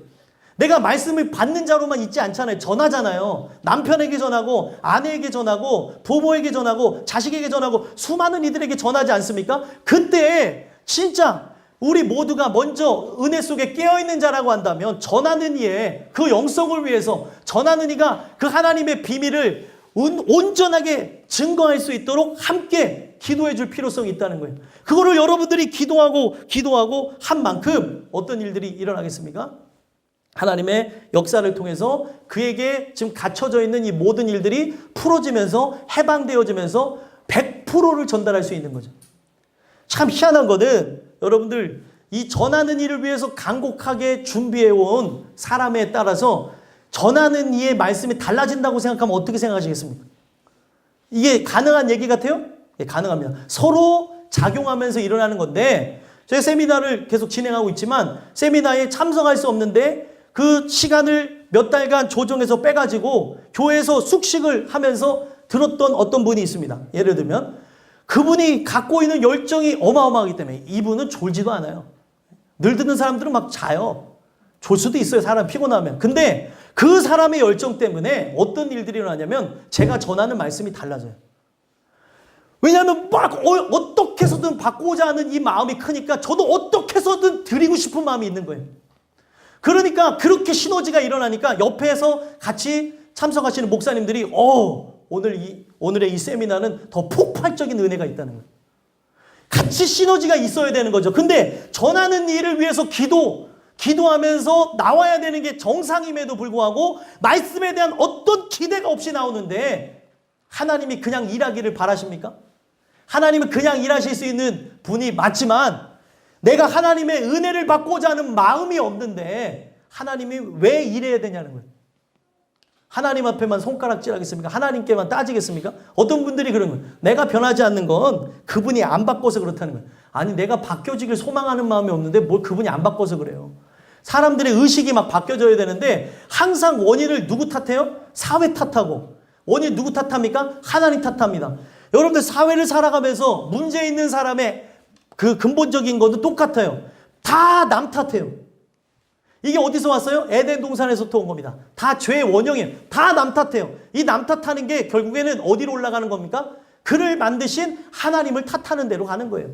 내가 말씀을 받는 자로만 있지 않잖아요. 전하잖아요. 남편에게 전하고 아내에게 전하고 부모에게 전하고 자식에게 전하고 수많은 이들에게 전하지 않습니까? 그때 진짜 우리 모두가 먼저 은혜 속에 깨어있는 자라고 한다면 전하는 이의 그 영성을 위해서 전하는 이가 그 하나님의 비밀을 온전하게 증거할 수 있도록 함께 기도해 줄 필요성이 있다는 거예요. 그거를 여러분들이 기도하고 한 만큼 어떤 일들이 일어나겠습니까? 하나님의 역사를 통해서 그에게 지금 갇혀져 있는 이 모든 일들이 풀어지면서 해방되어지면서 100%를 전달할 수 있는 거죠. 참 희한한 거는 여러분들 이 전하는 일을 위해서 간곡하게 준비해온 사람에 따라서 전하는 이의 말씀이 달라진다고 생각하면 어떻게 생각하시겠습니까? 이게 가능한 얘기 같아요? 예, 가능합니다. 서로 작용하면서 일어나는 건데, 저희 세미나를 계속 진행하고 있지만 세미나에 참석할 수 없는데 그 시간을 몇 달간 조정해서 빼가지고 교회에서 숙식을 하면서 들었던 어떤 분이 있습니다. 예를 들면 그분이 갖고 있는 열정이 어마어마하기 때문에 이분은 졸지도 않아요. 늘 듣는 사람들은 막 자요. 졸 수도 있어요. 사람 피곤하면. 근데 그 사람의 열정 때문에 어떤 일들이 일어나냐면 제가 전하는 말씀이 달라져요. 왜냐하면 막 어떻게 해서든 받고자 하는 이 마음이 크니까 저도 어떻게 해서든 드리고 싶은 마음이 있는 거예요. 그러니까 그렇게 시너지가 일어나니까 옆에서 같이 참석하시는 목사님들이 오늘의 이 세미나는 더 폭발적인 은혜가 있다는 거예요. 같이 시너지가 있어야 되는 거죠. 근데 전하는 일을 위해서 기도하면서 나와야 되는 게 정상임에도 불구하고 말씀에 대한 어떤 기대가 없이 나오는데 하나님이 그냥 일하기를 바라십니까? 하나님은 그냥 일하실 수 있는 분이 맞지만 내가 하나님의 은혜를 받고자 하는 마음이 없는데 하나님이 왜 일해야 되냐는 거예요. 하나님 앞에만 손가락질하겠습니까? 하나님께만 따지겠습니까? 어떤 분들이 그런 거예요. 내가 변하지 않는 건 그분이 안 바꿔서 그렇다는 거예요. 아니 내가 바뀌어지길 소망하는 마음이 없는데 뭘 그분이 안 바꿔서 그래요. 사람들의 의식이 막 바뀌어져야 되는데 항상 원인을 누구 탓해요? 사회 탓하고. 원인 누구 탓합니까? 하나님 탓합니다. 여러분들 사회를 살아가면서 문제 있는 사람의 그 근본적인 것도 똑같아요. 다 남 탓해요. 이게 어디서 왔어요? 에덴 동산에서부터 온 겁니다. 다 죄의 원형이에요. 다 남 탓해요. 이 남 탓하는 게 결국에는 어디로 올라가는 겁니까? 그를 만드신 하나님을 탓하는 데로 가는 거예요.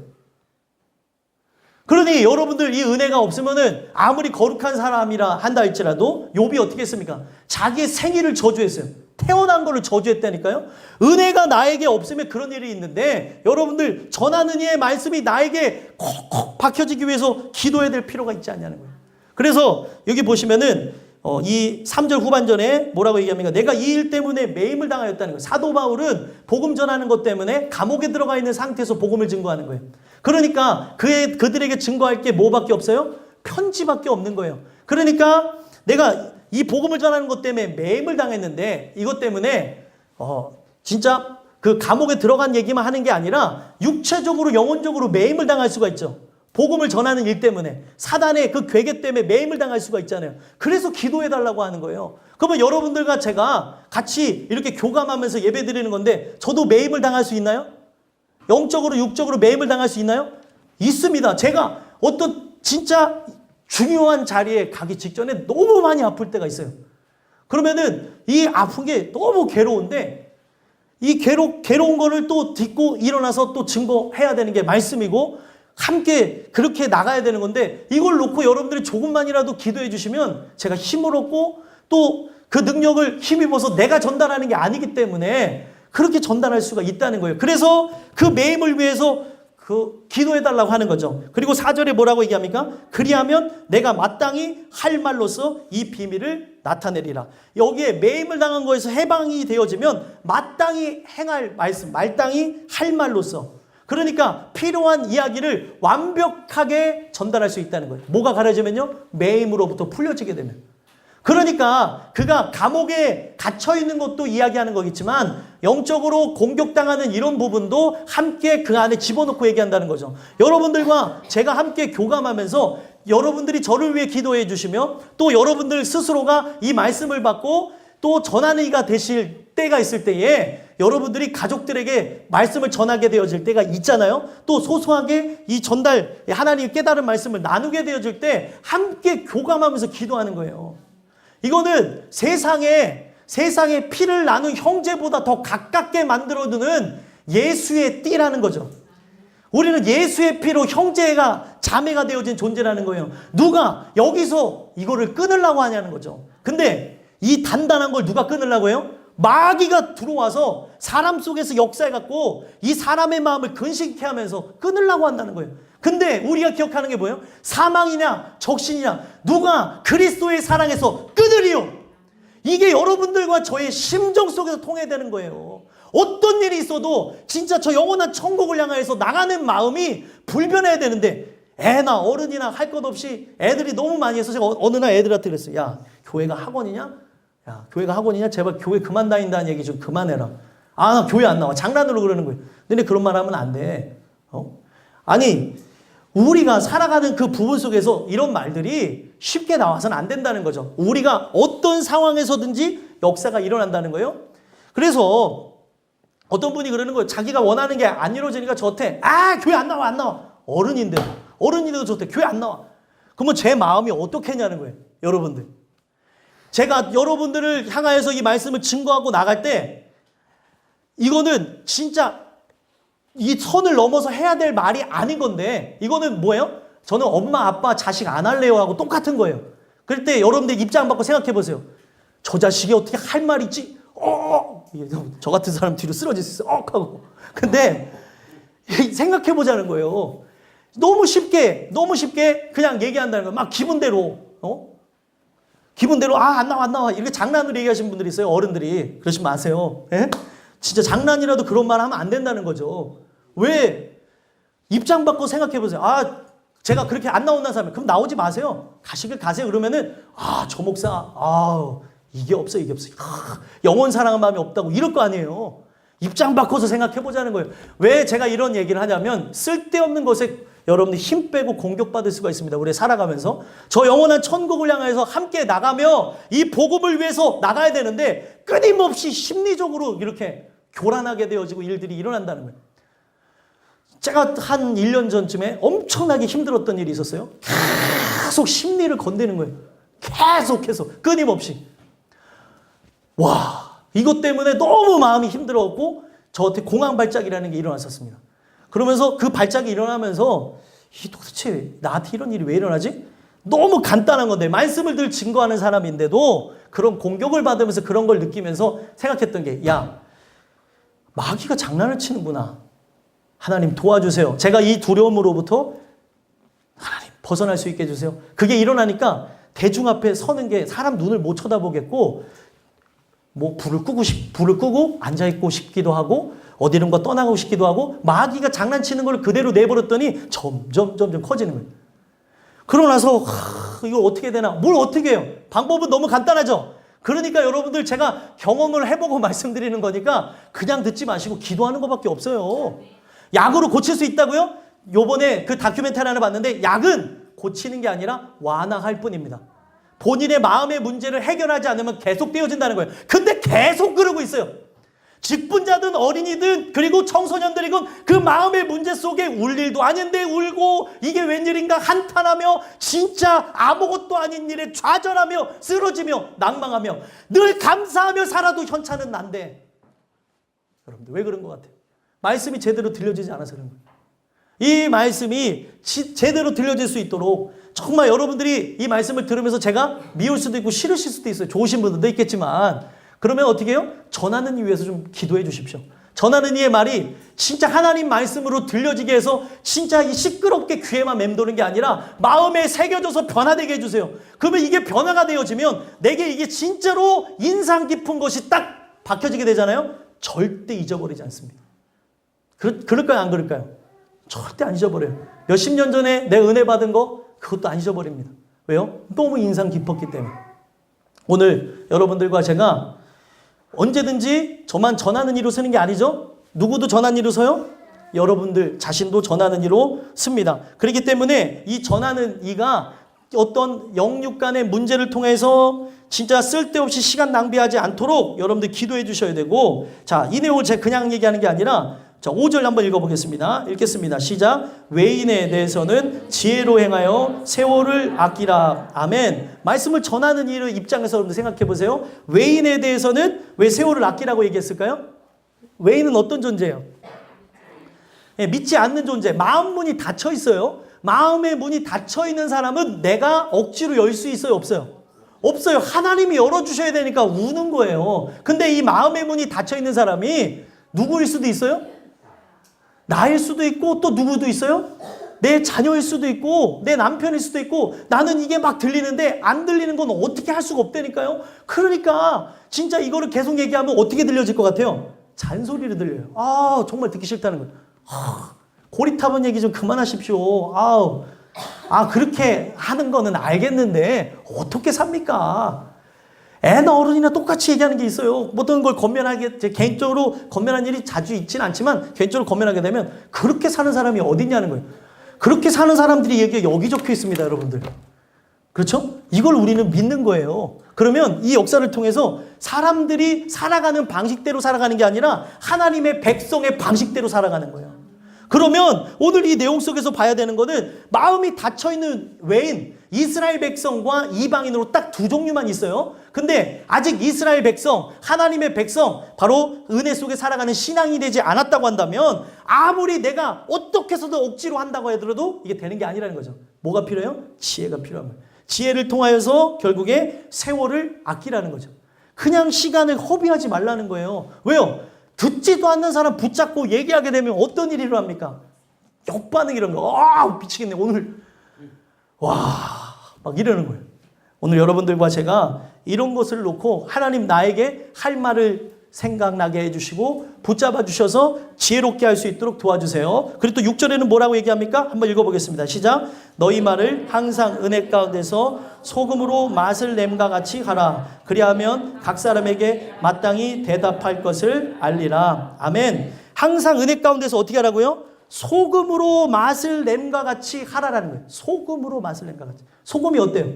그러니 여러분들 이 은혜가 없으면은 아무리 거룩한 사람이라 한다 할지라도 욥이 어떻게 했습니까? 자기의 생일을 저주했어요. 태어난 거를 저주했다니까요. 은혜가 나에게 없으면 그런 일이 있는데 여러분들 전하는 이의 말씀이 나에게 콕콕 박혀지기 위해서 기도해야 될 필요가 있지 않냐는 거예요. 그래서 여기 보시면은 이 3절 후반전에 뭐라고 얘기합니까? 내가 이 일 때문에 매임을 당하였다는 거예요. 사도 바울은 복음 전하는 것 때문에 감옥에 들어가 있는 상태에서 복음을 증거하는 거예요. 그러니까 그들에게 증거할 게 뭐밖에 없어요? 편지밖에 없는 거예요. 그러니까 내가 이 복음을 전하는 것 때문에 매임을 당했는데 이것 때문에 진짜 그 감옥에 들어간 얘기만 하는 게 아니라 육체적으로 영혼적으로 매임을 당할 수가 있죠. 복음을 전하는 일 때문에 사단의 그 괴계 때문에 매임을 당할 수가 있잖아요. 그래서 기도해달라고 하는 거예요. 그러면 여러분들과 제가 같이 이렇게 교감하면서 예배드리는 건데 저도 매임을 당할 수 있나요? 영적으로 육적으로 매임을 당할 수 있나요? 있습니다. 제가 어떤 진짜 중요한 자리에 가기 직전에 너무 많이 아플 때가 있어요. 그러면은 이 아픈 게 너무 괴로운데 이 괴로운 거를 또 딛고 일어나서 또 증거해야 되는 게 말씀이고 함께 그렇게 나가야 되는 건데 이걸 놓고 여러분들이 조금만이라도 기도해 주시면 제가 힘을 얻고 또 그 능력을 힘입어서 내가 전달하는 게 아니기 때문에 그렇게 전달할 수가 있다는 거예요. 그래서 그 매임을 위해서 기도해달라고 하는 거죠. 그리고 4절에 뭐라고 얘기합니까? 그리하면 내가 마땅히 할 말로써 이 비밀을 나타내리라. 여기에 매임을 당한 거에서 해방이 되어지면 마땅히 행할 말씀, 마땅히 할 말로써. 그러니까 필요한 이야기를 완벽하게 전달할 수 있다는 거예요. 뭐가 가려지면요? 매임으로부터 풀려지게 되면. 그러니까 그가 감옥에 갇혀있는 것도 이야기하는 거겠지만 영적으로 공격당하는 이런 부분도 함께 그 안에 집어넣고 얘기한다는 거죠. 여러분들과 제가 함께 교감하면서 여러분들이 저를 위해 기도해 주시며 또 여러분들 스스로가 이 말씀을 받고 또 전하는 이가 되실 때가 있을 때에 여러분들이 가족들에게 말씀을 전하게 되어질 때가 있잖아요. 또 소소하게 이 전달, 하나님의 깨달은 말씀을 나누게 되어질 때 함께 교감하면서 기도하는 거예요. 이거는 세상에 피를 나눈 형제보다 더 가깝게 만들어두는 예수의 띠라는 거죠. 우리는 예수의 피로 형제가 자매가 되어진 존재라는 거예요. 누가 여기서 이거를 끊으려고 하냐는 거죠. 근데 이 단단한 걸 누가 끊으려고 해요? 마귀가 들어와서 사람 속에서 역사해갖고 이 사람의 마음을 근심케 하면서 끊으려고 한다는 거예요. 근데 우리가 기억하는 게 뭐예요? 사망이냐 적신이냐 누가 그리스도의 사랑에서 끊으리요? 이게 여러분들과 저의 심정 속에서 통해되는 거예요. 어떤 일이 있어도 진짜 저 영원한 천국을 향해서 나가는 마음이 불변해야 되는데 애나 어른이나 할 것 없이 애들이 너무 많이 해서 제가 어느 날 애들한테 그랬어요. 야, 교회가 학원이냐? 야, 교회가 학원이냐? 제발 교회 그만 다닌다는 얘기 좀 그만해라. 아, 나 교회 안 나와. 장난으로 그러는 거예요. 근데 그런 말 하면 안 돼. 아니, 우리가 살아가는 그 부분 속에서 이런 말들이 쉽게 나와서는 안 된다는 거죠. 우리가 어떤 상황에서든지 역사가 일어난다는 거예요. 그래서 어떤 분이 그러는 거예요. 자기가 원하는 게 안 이루어지니까 저한테 교회 안 나와 안 나와. 어른인데도 저한테 교회 안 나와. 그러면 제 마음이 어떻겠냐는 거예요. 여러분들. 제가 여러분들을 향하여서 이 말씀을 증거하고 나갈 때 이거는 진짜 이 선을 넘어서 해야 될 말이 아닌 건데 이거는 뭐예요? 저는 엄마 아빠 자식 안 할래요 하고 똑같은 거예요. 그럴 때 여러분들 입장 바꿔 생각해 보세요. 저 자식이 어떻게 할 말 있지? 저 같은 사람 뒤로 쓰러질 수 있어. 하고. 근데 생각해 보자는 거예요. 너무 쉽게 그냥 얘기한다는 거예요. 막 기분대로 안 나와 이렇게 장난으로 얘기하시는 분들이 있어요. 어른들이. 그러지 마세요. 예? 진짜 장난이라도 그런 말 하면 안 된다는 거죠. 왜? 입장 바꿔 생각해 보세요. 제가 그렇게 안 나온다는 사람이 그럼 나오지 마세요. 가세요. 그러면은 저 목사 이게 없어. 영원 사랑한 마음이 없다고 이럴 거 아니에요. 입장 바꿔서 생각해 보자는 거예요. 왜 제가 이런 얘기를 하냐면 쓸데없는 것에 여러분들 힘 빼고 공격받을 수가 있습니다. 우리 살아가면서 저 영원한 천국을 향해서 함께 나가며 이 복음을 위해서 나가야 되는데 끊임없이 심리적으로 이렇게 교란하게 되어지고 일들이 일어난다는 거예요. 제가 한 1년 전쯤에 엄청나게 힘들었던 일이 있었어요. 계속 심리를 건드는 거예요. 계속해서 끊임없이. 와, 이것 때문에 너무 마음이 힘들었고 저한테 공황 발작이라는 게 일어났었습니다. 그러면서 그 발작이 일어나면서 도대체 나한테 이런 일이 왜 일어나지? 너무 간단한 건데 말씀을 늘 증거하는 사람인데도 그런 공격을 받으면서 그런 걸 느끼면서 생각했던 게 마귀가 장난을 치는구나. 하나님 도와주세요. 제가 이 두려움으로부터 하나님 벗어날 수 있게 해주세요. 그게 일어나니까 대중 앞에 서는 게 사람 눈을 못 쳐다보겠고 불을 끄고 앉아있고 싶기도 하고 어디론가 떠나고 싶기도 하고 마귀가 장난치는 걸 그대로 내버렸더니 점점 커지는 거예요. 그러고 나서 이거 어떻게 되나? 뭘 어떻게 해요? 방법은 너무 간단하죠? 그러니까 여러분들 제가 경험을 해보고 말씀드리는 거니까 그냥 듣지 마시고 기도하는 것밖에 없어요. 약으로 고칠 수 있다고요? 요번에 그 다큐멘터리 하나 봤는데 약은 고치는 게 아니라 완화할 뿐입니다. 본인의 마음의 문제를 해결하지 않으면 계속 되어진다는 거예요. 근데 계속 그러고 있어요. 직분자든 어린이든 그리고 청소년들이건 그 마음의 문제 속에 울 일도 아닌데 울고 이게 웬일인가 한탄하며 진짜 아무것도 아닌 일에 좌절하며 쓰러지며 낭망하며 늘 감사하며 살아도 현찮은 난데 여러분들 왜 그런 것 같아요? 말씀이 제대로 들려지지 않아서 그런 거예요. 이 말씀이 제대로 들려질 수 있도록 정말 여러분들이 이 말씀을 들으면서 제가 미울 수도 있고 싫으실 수도 있어요. 좋으신 분들도 있겠지만 그러면 어떻게 해요? 전하는 위해서 좀 기도해 주십시오. 전하는 이의 말이 진짜 하나님 말씀으로 들려지게 해서 진짜 이 시끄럽게 귀에만 맴도는 게 아니라 마음에 새겨져서 변화되게 해주세요. 그러면 이게 변화가 되어지면 내게 이게 진짜로 인상 깊은 것이 딱 박혀지게 되잖아요. 절대 잊어버리지 않습니다. 그럴까요? 안 그럴까요? 절대 안 잊어버려요. 몇십 년 전에 내 은혜 받은 거 그것도 안 잊어버립니다. 왜요? 너무 인상 깊었기 때문에. 오늘 여러분들과 제가 언제든지 저만 전하는 이로 쓰는 게 아니죠. 누구도 전하는 이로 서요? 여러분들 자신도 전하는 이로 씁니다. 그렇기 때문에 이 전하는 이가 어떤 영육 간의 문제를 통해서 진짜 쓸데없이 시간 낭비하지 않도록 여러분들 기도해 주셔야 되고, 자, 이 내용을 제가 그냥 얘기하는 게 아니라 자, 5절 한번 읽어보겠습니다. 읽겠습니다. 시작. 외인에 대해서는 지혜로 행하여 세월을 아끼라. 아멘. 말씀을 전하는 이의 입장에서 여러분들 생각해 보세요. 외인에 대해서는 왜 세월을 아끼라고 얘기했을까요? 외인은 어떤 존재예요? 예, 믿지 않는 존재. 마음 문이 닫혀 있어요. 마음의 문이 닫혀 있는 사람은 내가 억지로 열 수 있어요? 없어요? 없어요. 하나님이 열어주셔야 되니까 우는 거예요. 근데 이 마음의 문이 닫혀 있는 사람이 누구일 수도 있어요? 나일 수도 있고 또 누구도 있어요? 내 자녀일 수도 있고 내 남편일 수도 있고 나는 이게 막 들리는데 안 들리는 건 어떻게 할 수가 없다니까요. 그러니까 진짜 이거를 계속 얘기하면 어떻게 들려질 것 같아요? 잔소리로 들려요. 아, 정말 듣기 싫다는 거예요. 고리타분 얘기 좀 그만하십시오. 그렇게 하는 거는 알겠는데 어떻게 삽니까? 애나 어른이나 똑같이 얘기하는 게 있어요. 어떤 걸 권면하게, 제 개인적으로 권면한 일이 자주 있지는 않지만 개인적으로 권면하게 되면 그렇게 사는 사람이 어디 있냐는 거예요. 그렇게 사는 사람들이 얘기가 여기 적혀 있습니다, 여러분들. 그렇죠? 이걸 우리는 믿는 거예요. 그러면 이 역사를 통해서 사람들이 살아가는 방식대로 살아가는 게 아니라 하나님의 백성의 방식대로 살아가는 거예요. 그러면 오늘 이 내용 속에서 봐야 되는 거는 마음이 닫혀있는 외인, 이스라엘 백성과 이방인으로 딱 두 종류만 있어요. 근데 아직 이스라엘 백성, 하나님의 백성, 바로 은혜 속에 살아가는 신앙이 되지 않았다고 한다면 아무리 내가 어떻게 해서도 억지로 한다고 하더라도 이게 되는 게 아니라는 거죠. 뭐가 필요해요? 지혜가 필요한 거예요. 지혜를 통하여서 결국에 세월을 아끼라는 거죠. 그냥 시간을 허비하지 말라는 거예요. 왜요? 듣지도 않는 사람 붙잡고 얘기하게 되면 어떤 일이 일어납니까? 역반응 이런 거. 미치겠네. 오늘 막 이러는 거예요. 오늘 여러분들과 제가 이런 것을 놓고 하나님 나에게 할 말을 생각나게 해주시고 붙잡아 주셔서 지혜롭게 할 수 있도록 도와주세요. 그리고 또 6절에는 뭐라고 얘기합니까? 한번 읽어보겠습니다. 시작. 너희 말을 항상 은혜 가운데서 소금으로 맛을 냄과 같이 하라. 그리하면 각 사람에게 마땅히 대답할 것을 알리라. 아멘. 항상 은혜 가운데서 어떻게 하라고요? 소금으로 맛을 냄과 같이 하라라는 거예요. 소금으로 맛을 냄과 같이. 소금이 어때요?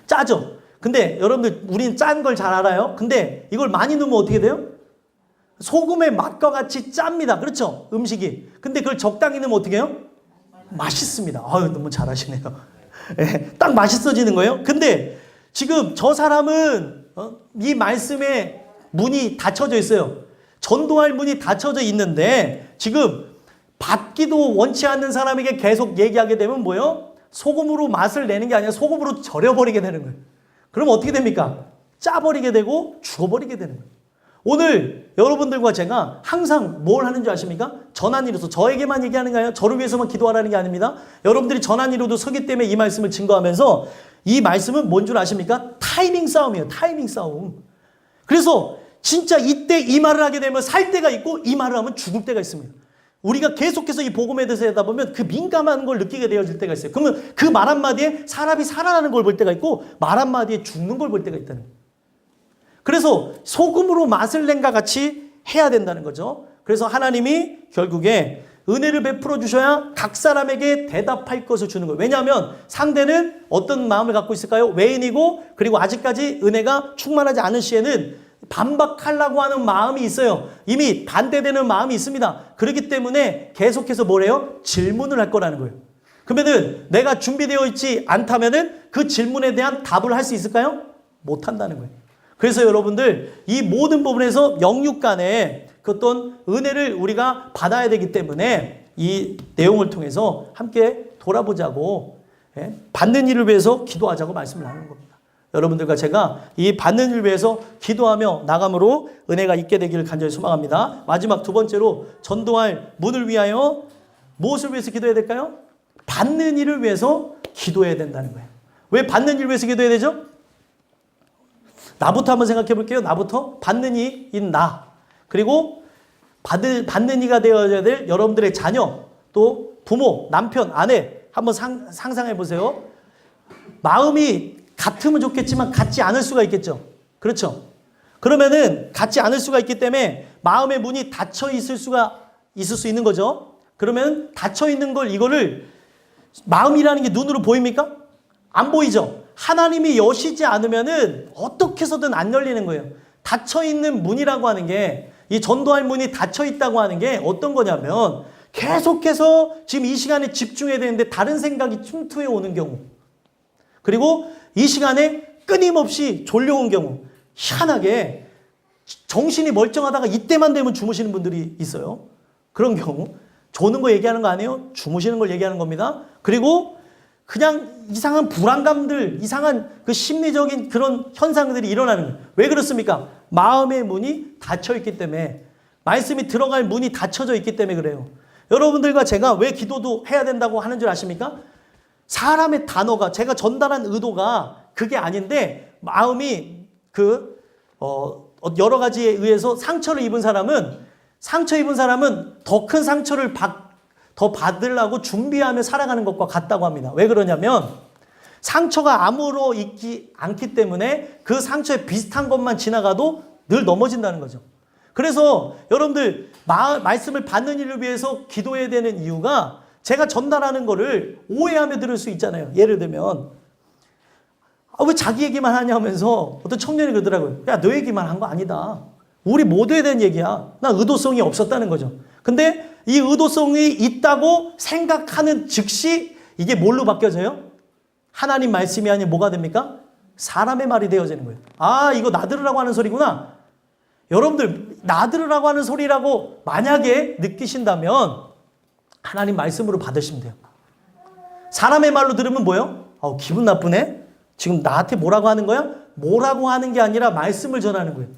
짜죠? 근데 여러분들 우리는 짠 걸 잘 알아요. 근데 이걸 많이 넣으면 어떻게 돼요? 소금의 맛과 같이 짭니다. 그렇죠? 음식이. 근데 그걸 적당히 넣으면 어떻게 해요? 맛있습니다. 너무 잘하시네요. 네, 딱 맛있어지는 거예요. 근데 지금 저 사람은 이 말씀에 문이 닫혀져 있어요. 전도할 문이 닫혀져 있는데 지금 받기도 원치 않는 사람에게 계속 얘기하게 되면 뭐예요? 소금으로 맛을 내는 게 아니라 소금으로 절여버리게 되는 거예요. 그럼 어떻게 됩니까? 짜버리게 되고 죽어버리게 되는 거예요. 오늘 여러분들과 제가 항상 뭘 하는 줄 아십니까? 전한이로서 저에게만 얘기하는 게 아니라 저를 위해서만 기도하라는 게 아닙니다. 여러분들이 전한이로도 서기 때문에 이 말씀을 증거하면서 이 말씀은 뭔 줄 아십니까? 타이밍 싸움이에요. 타이밍 싸움. 그래서 진짜 이때 이 말을 하게 되면 살 때가 있고 이 말을 하면 죽을 때가 있습니다. 우리가 계속해서 이 복음에 대해서 하다 보면 그 민감한 걸 느끼게 되어질 때가 있어요. 그러면 그 말 한마디에 사람이 살아나는 걸 볼 때가 있고 말 한마디에 죽는 걸 볼 때가 있다는 거예요. 그래서 소금으로 맛을 낸과 같이 해야 된다는 거죠. 그래서 하나님이 결국에 은혜를 베풀어 주셔야 각 사람에게 대답할 것을 주는 거예요. 왜냐하면 상대는 어떤 마음을 갖고 있을까요? 외인이고 그리고 아직까지 은혜가 충만하지 않은 시에는 반박하려고 하는 마음이 있어요. 이미 반대되는 마음이 있습니다. 그렇기 때문에 계속해서 뭐래요? 질문을 할 거라는 거예요. 그러면은 내가 준비되어 있지 않다면은 그 질문에 대한 답을 할 수 있을까요? 못 한다는 거예요. 그래서 여러분들 이 모든 부분에서 영육 간에 그 어떤 은혜를 우리가 받아야 되기 때문에 이 내용을 통해서 함께 돌아보자고 받는 일을 위해서 기도하자고 말씀을 하는 겁니다. 여러분들과 제가 이 받는 일 위해서 기도하며 나감으로 은혜가 있게 되기를 간절히 소망합니다. 마지막 두 번째로 전도할 문을 위하여 무엇을 위해서 기도해야 될까요? 받는 일을 위해서 기도해야 된다는 거예요. 왜 받는 일을 위해서 기도해야 되죠? 나부터 한번 생각해 볼게요. 나부터 받는 이인 나, 그리고 받는 이가 되어야 될 여러분들의 자녀, 또 부모, 남편, 아내 한번 상상해 보세요. 마음이 같으면 좋겠지만 같지 않을 수가 있겠죠. 그렇죠? 그러면은 같지 않을 수가 있기 때문에 마음의 문이 닫혀 있을 수 있는 거죠. 그러면 닫혀 있는 이거를 마음이라는 게 눈으로 보입니까? 안 보이죠. 하나님이 여시지 않으면은 어떻게 해서든 안 열리는 거예요. 닫혀 있는 문이라고 하는 게, 이 전도할 문이 닫혀 있다고 하는 게 어떤 거냐면 계속해서 지금 이 시간에 집중해야 되는데 다른 생각이 침투해 오는 경우, 그리고 이 시간에 끊임없이 졸려온 경우, 희한하게 정신이 멀쩡하다가 이때만 되면 주무시는 분들이 있어요. 그런 경우, 조는 거 얘기하는 거 아니에요? 주무시는 걸 얘기하는 겁니다. 그리고 그냥 이상한 불안감들, 이상한 그 심리적인 그런 현상들이 일어나는 거예요. 왜 그렇습니까? 마음의 문이 닫혀 있기 때문에, 말씀이 들어갈 문이 닫혀져 있기 때문에 그래요. 여러분들과 제가 왜 기도도 해야 된다고 하는 줄 아십니까? 사람의 단어가, 제가 전달한 의도가 그게 아닌데, 마음이 여러 가지에 의해서 상처를 입은 사람은 더 큰 상처를 더 받으려고 준비하며 살아가는 것과 같다고 합니다. 왜 그러냐면 상처가 아무로 있지 않기 때문에 그 상처에 비슷한 것만 지나가도 늘 넘어진다는 거죠. 그래서 여러분들 말씀을 받는 일을 위해서 기도해야 되는 이유가, 제가 전달하는 거를 오해하며 들을 수 있잖아요. 예를 들면 왜 자기 얘기만 하냐 하면서 어떤 청년이 그러더라고요. 야, 너 얘기만 한 거 아니다. 우리 모두에 대한 얘기야. 나 의도성이 없었다는 거죠. 근데 이 의도성이 있다고 생각하는 즉시 이게 뭘로 바뀌어져요? 하나님 말씀이 아닌 뭐가 됩니까? 사람의 말이 되어지는 거예요. 아, 이거 나 들으라고 하는 소리구나. 여러분들, 나 들으라고 하는 소리라고 만약에 느끼신다면 하나님 말씀으로 받으시면 돼요. 사람의 말로 들으면 뭐예요? 기분 나쁘네? 지금 나한테 뭐라고 하는 거야? 뭐라고 하는 게 아니라 말씀을 전하는 거예요.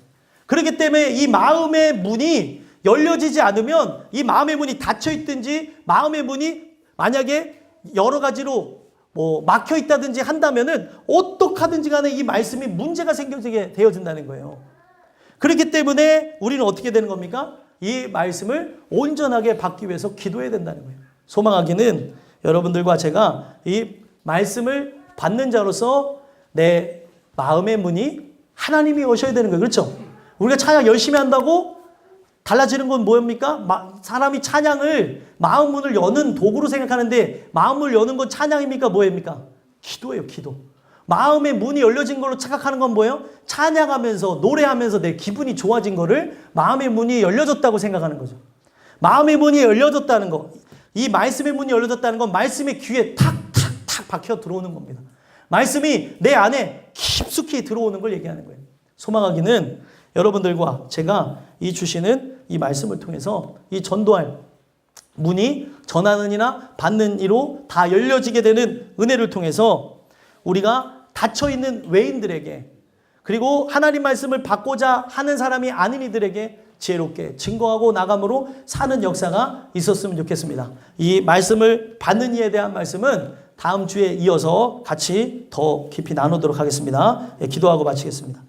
그렇기 때문에 이 마음의 문이 열려지지 않으면, 이 마음의 문이 닫혀 있든지 마음의 문이 만약에 여러 가지로 막혀 있다든지 한다면은 어떻게 하든지 간에 이 말씀이 문제가 생겨지게 되어진다는 거예요. 그렇기 때문에 우리는 어떻게 되는 겁니까? 이 말씀을 온전하게 받기 위해서 기도해야 된다는 거예요. 소망하기는 여러분들과 제가 이 말씀을 받는 자로서 내 마음의 문이 하나님이 여셔야 되는 거예요. 그렇죠? 우리가 찬양 열심히 한다고 달라지는 건 뭐입니까? 사람이 찬양을 마음 문을 여는 도구로 생각하는데, 마음을 여는 건 찬양입니까? 뭐입니까? 기도예요, 기도. 마음의 문이 열려진 걸로 착각하는 건 뭐예요? 찬양하면서 노래하면서 내 기분이 좋아진 거를 마음의 문이 열려졌다고 생각하는 거죠. 마음의 문이 열려졌다는 거, 이 말씀의 문이 열려졌다는 건 말씀의 귀에 탁탁탁 박혀 들어오는 겁니다. 말씀이 내 안에 깊숙이 들어오는 걸 얘기하는 거예요. 소망하기는 여러분들과 제가 이 주시는 이 말씀을 통해서 이 전도할 문이 전하는 이나 받는 이로 다 열려지게 되는 은혜를 통해서 우리가 닫혀있는 외인들에게, 그리고 하나님 말씀을 받고자 하는 사람이 아닌 이들에게 지혜롭게 증거하고 나감으로 사는 역사가 있었으면 좋겠습니다. 이 말씀을 받는 이에 대한 말씀은 다음 주에 이어서 같이 더 깊이 나누도록 하겠습니다. 기도하고 마치겠습니다.